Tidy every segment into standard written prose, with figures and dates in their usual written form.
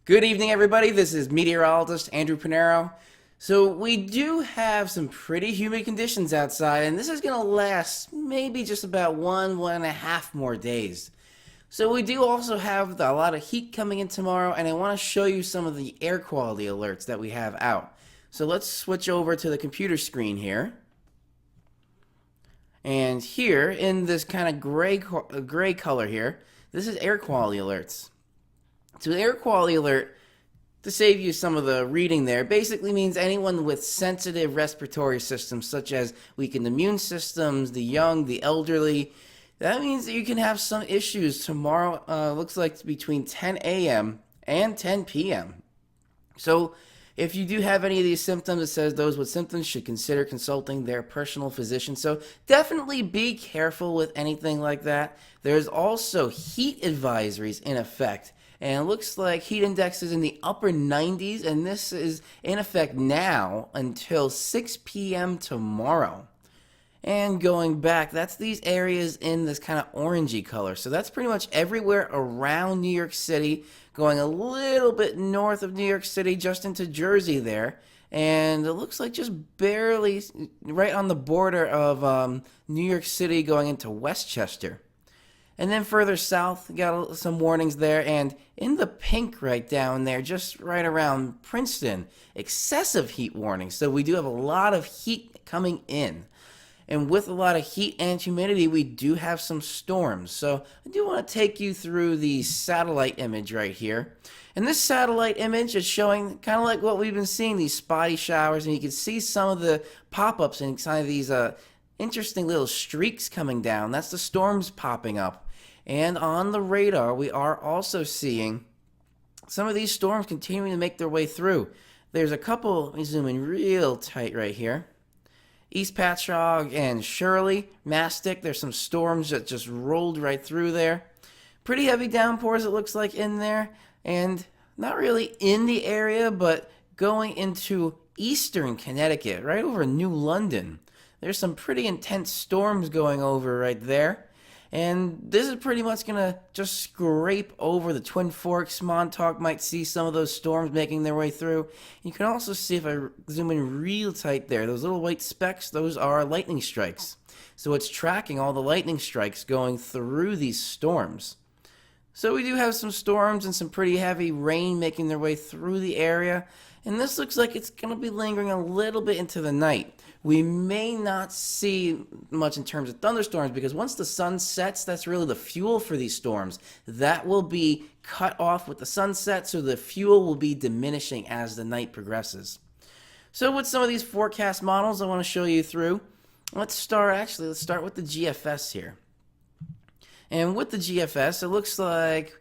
Good evening, everybody. This is meteorologist Andrew Pinero. So we do have some pretty humid conditions outside, and this is going to last maybe just about one and a half more days. So we do also have a lot of heat coming in tomorrow, and I want to show you some of the air quality alerts that we have out. So let's switch over to the computer screen here. And here, in this kind of gray color here, this is air quality alerts. So the air quality alert, to save you some of the reading there, basically means anyone with sensitive respiratory systems, such as weakened immune systems, the young, the elderly. That means that you can have some issues tomorrow. Looks like between 10 a.m. and 10 p.m. So if you do have any of these symptoms, it says those with symptoms should consider consulting their personal physician. So definitely be careful with anything like that. There's also heat advisories in effect. And it looks like heat index is in the upper 90s, and this is in effect now until 6 p.m. tomorrow. And going back, that's these areas in this kind of orangey color. So that's pretty much everywhere around New York City, going a little bit north of New York City, just into Jersey there. And it looks like just barely right on the border of New York City going into Westchester. And then further south, got some warnings there, and in the pink right down there, just right around Princeton, excessive heat warnings. So we do have a lot of heat coming in. And with a lot of heat and humidity, we do have some storms. So I do want to take you through the satellite image right here. And this satellite image is showing kind of like what we've been seeing, these spotty showers, and you can see some of the pop-ups and kind of these interesting little streaks coming down. That's the storms popping up. And on the radar, we are also seeing some of these storms continuing to make their way through. There's a couple, let me zoom in real tight right here. East Patchogue and Shirley, Mastic, there's some storms that just rolled right through there. Pretty heavy downpours, it looks like, in there. And not really in the area, but going into eastern Connecticut, right over New London. There's some pretty intense storms going over right there. And this is pretty much going to just scrape over the Twin Forks. Montauk might see some of those storms making their way through. You can also see, if I zoom in real tight there, those little white specks, those are lightning strikes. So it's tracking all the lightning strikes going through these storms. So we do have some storms and some pretty heavy rain making their way through the area. And this looks like it's going to be lingering a little bit into the night. We may not see much in terms of thunderstorms because once the sun sets, that's really the fuel for these storms. That will be cut off with the sunset, so the fuel will be diminishing as the night progresses. So with some of these forecast models I want to show you through, let's start with the GFS here. And with the GFS, it looks like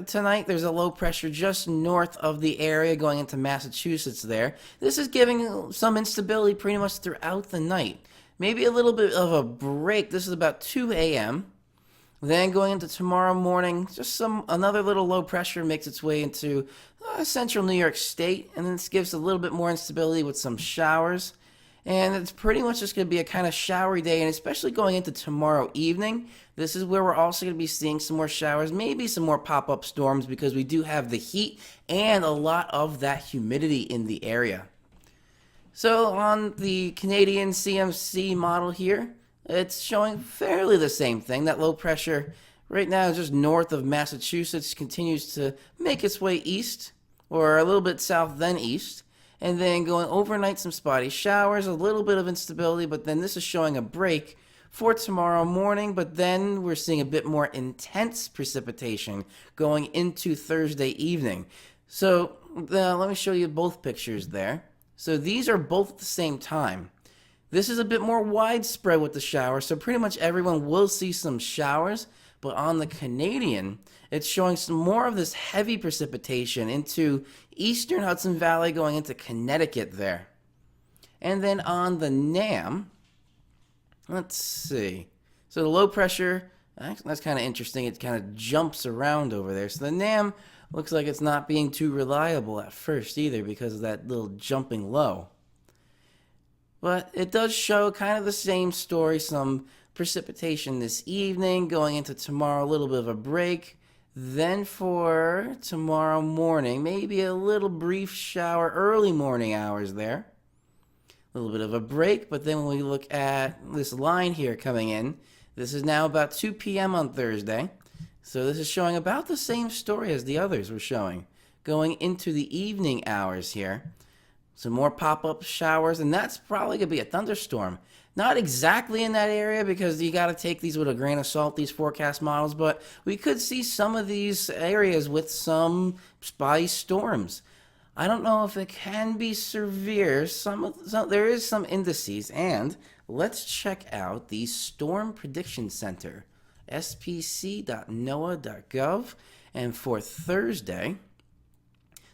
tonight there's a low pressure just north of the area going into Massachusetts there. This is giving some instability pretty much throughout the night. Maybe a little bit of a break. This is about 2 a.m. Then going into tomorrow morning, just another little low pressure makes its way into central New York State, and then this gives a little bit more instability with some showers. And it's pretty much just going to be a kind of showery day, and especially going into tomorrow evening, this is where we're also going to be seeing some more showers, maybe some more pop-up storms, because we do have the heat and a lot of that humidity in the area. So on the Canadian CMC model here, it's showing fairly the same thing. That low pressure right now just north of Massachusetts continues to make its way east, or a little bit south then east. And then going overnight, some spotty showers, a little bit of instability, but then this is showing a break for tomorrow morning, but then we're seeing a bit more intense precipitation going into Thursday evening. So let me show you both pictures there. So these are both at the same time. This is a bit more widespread with the showers, so pretty much everyone will see some showers. But on the Canadian, it's showing some more of this heavy precipitation into eastern Hudson Valley going into Connecticut there. And then on the NAM, let's see. So the low pressure, that's kind of interesting. It kind of jumps around over there. So the NAM looks like it's not being too reliable at first either because of that little jumping low. But it does show kind of the same story, some precipitation this evening, going into tomorrow, a little bit of a break. Then for tomorrow morning, maybe a little brief shower, early morning hours there. A little bit of a break, but then when we look at this line here coming in, this is now about 2 p.m. on Thursday. So this is showing about the same story as the others were showing. Going into the evening hours here. Some more pop-up showers, and that's probably going to be a thunderstorm. Not exactly in that area because you got to take these with a grain of salt, these forecast models, but we could see some of these areas with some spotty storms. I don't know if it can be severe. There is some indices, and let's check out the Storm Prediction Center, spc.noaa.gov, and for Thursday,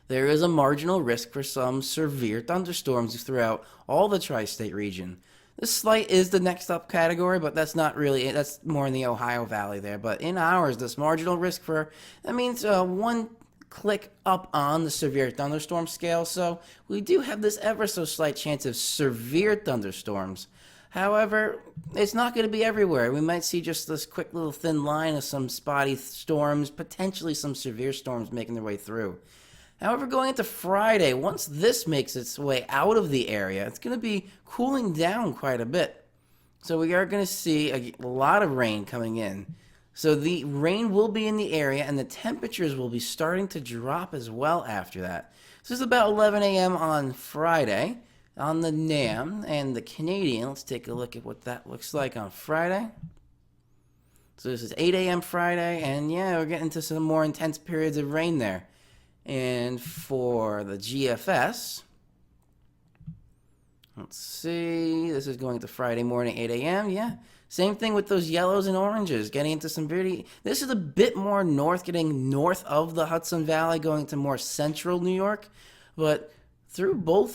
there is a marginal risk for some severe thunderstorms throughout all the tri-state region. The slight is the next up category, but that's not really it. That's more in the Ohio Valley there. But in ours, this marginal risk that means one click up on the severe thunderstorm scale. So we do have this ever so slight chance of severe thunderstorms. However, it's not going to be everywhere. We might see just this quick little thin line of some spotty storms, potentially some severe storms making their way through. However, going into Friday, once this makes its way out of the area, it's going to be cooling down quite a bit. So we are going to see a lot of rain coming in. So the rain will be in the area, and the temperatures will be starting to drop as well after that. So this is about 11 a.m. on Friday on the NAM and the Canadian. Let's take a look at what that looks like on Friday. So this is 8 a.m. Friday, and yeah, we're getting into some more intense periods of rain there. And for the GFS, let's see, this is going to Friday morning, 8 a.m., yeah. Same thing with those yellows and oranges, getting into some this is a bit more north, getting north of the Hudson Valley, going to more central New York. But through all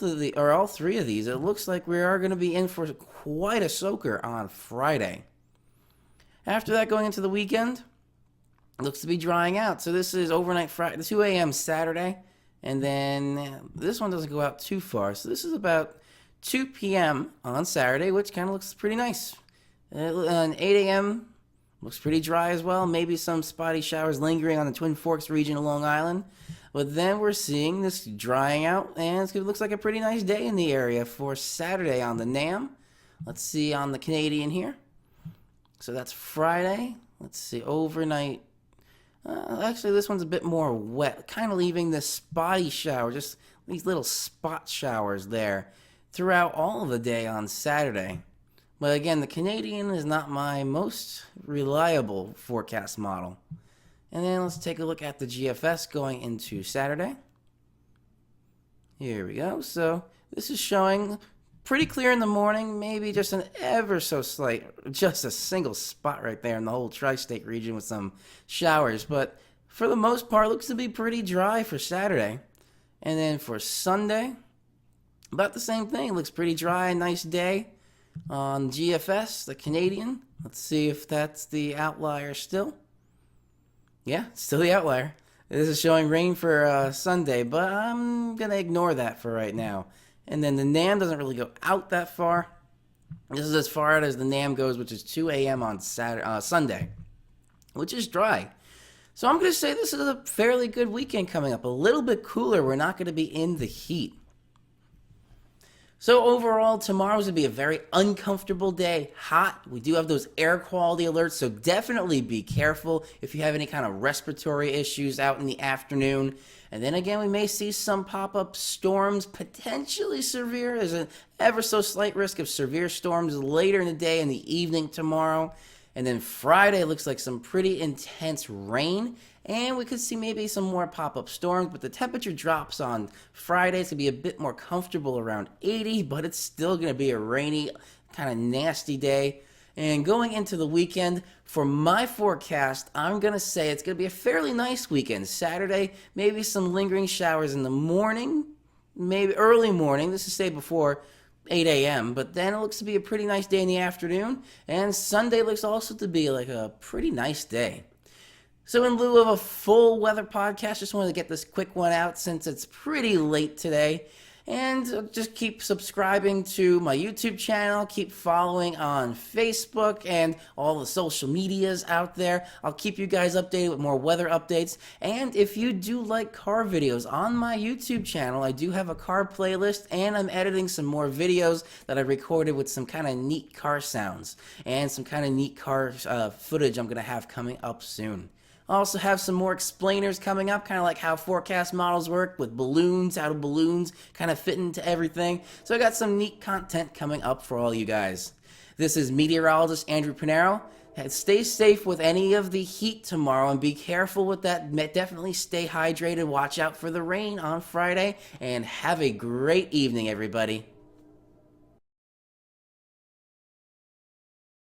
three of these, it looks like we are going to be in for quite a soaker on Friday. After that, going into the weekend, looks to be drying out. So this is overnight Friday, 2 a.m. Saturday, and then this one doesn't go out too far. So this is about 2 p.m. on Saturday, which kind of looks pretty nice. And 8 a.m. looks pretty dry as well. Maybe some spotty showers lingering on the Twin Forks region of Long Island. But then we're seeing this drying out, and it looks like a pretty nice day in the area for Saturday on the NAM. Let's see on the Canadian here. So that's Friday. Let's see, overnight. Actually, this one's a bit more wet, kind of leaving this spotty shower, just these little spot showers there throughout all of the day on Saturday. But again, the Canadian is not my most reliable forecast model. And then let's take a look at the GFS going into Saturday. Here we go. So this is showing pretty clear in the morning, maybe just an ever so slight, just a single spot right there in the whole tri-state region with some showers. But for the most part, looks to be pretty dry for Saturday. And then for Sunday, about the same thing. It looks pretty dry, nice day on GFS, the Canadian. Let's see if that's the outlier still. Yeah, it's still the outlier. This is showing rain for Sunday, but I'm going to ignore that for right now. And then the NAM doesn't really go out that far. This is as far out as the NAM goes, which is 2 a.m. on Sunday, which is dry. So I'm going to say this is a fairly good weekend coming up. A little bit cooler. We're not going to be in the heat. So overall, tomorrow's going to be a very uncomfortable day. Hot. We do have those air quality alerts, so definitely be careful if you have any kind of respiratory issues out in the afternoon. And then again, we may see some pop-up storms, potentially severe. There's an ever so slight risk of severe storms later in the day and the evening tomorrow. And then Friday looks like some pretty intense rain. And we could see maybe some more pop-up storms, but the temperature drops on Friday. It's going to be a bit more comfortable around 80, but it's still going to be a rainy, kind of nasty day. And going into the weekend, for my forecast, I'm going to say it's going to be a fairly nice weekend. Saturday, maybe some lingering showers in the morning, maybe early morning. This is say before 8 a.m., but then it looks to be a pretty nice day in the afternoon. And Sunday looks also to be like a pretty nice day. So in lieu of a full weather podcast, just wanted to get this quick one out since it's pretty late today. And just keep subscribing to my YouTube channel, keep following on Facebook and all the social medias out there. I'll keep you guys updated with more weather updates. And if you do like car videos on my YouTube channel, I do have a car playlist, and I'm editing some more videos that I recorded with some kind of neat car sounds and some kind of neat car footage I'm going to have coming up soon. I also have some more explainers coming up, kind of like how forecast models work with balloons, how do balloons kind of fit into everything. So I got some neat content coming up for all you guys. This is meteorologist Andrew Pinero. Stay safe with any of the heat tomorrow and be careful with that. Definitely stay hydrated. Watch out for the rain on Friday, and have a great evening, everybody.